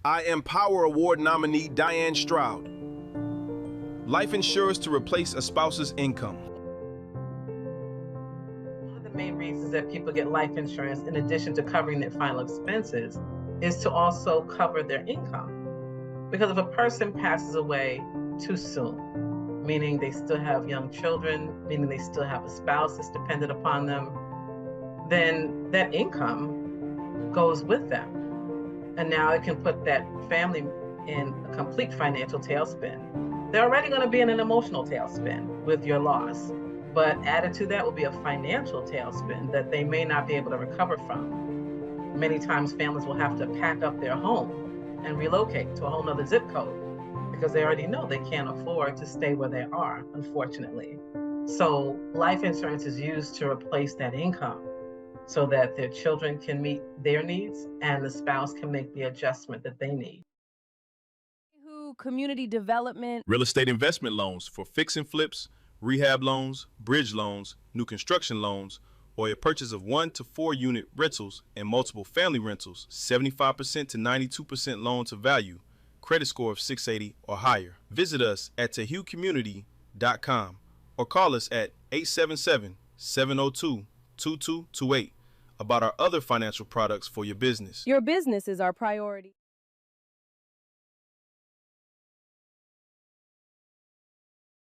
I am Power Award nominee Diane Stroud. Life insurance to replace a spouse's income. One of the main reasons that people get life insurance, in addition to covering their final expenses, is to also cover their income. Because if a person passes away too soon, meaning they still have young children, meaning they still have a spouse that's dependent upon them, then that income goes with them. And now it can put that family in a complete financial tailspin. They're already going to be in an emotional tailspin with your loss, but added to that will be a financial tailspin that they may not be able to recover from. Many times families will have to pack up their home and relocate to a whole nother zip code because they already know they can't afford to stay where they are, unfortunately. So life insurance is used to replace that income so that their children can meet their needs and the spouse can make the adjustment that they need. Community development. Real estate investment loans for fix and flips, rehab loans, bridge loans, new construction loans, or a purchase of 1 to 4 unit rentals and multiple family rentals, 75% to 92% loan to value, credit score of 680 or higher. Visit us at TahuCommunity.com or call us at 877-702-2228 about our other financial products for your business. Your business is our priority.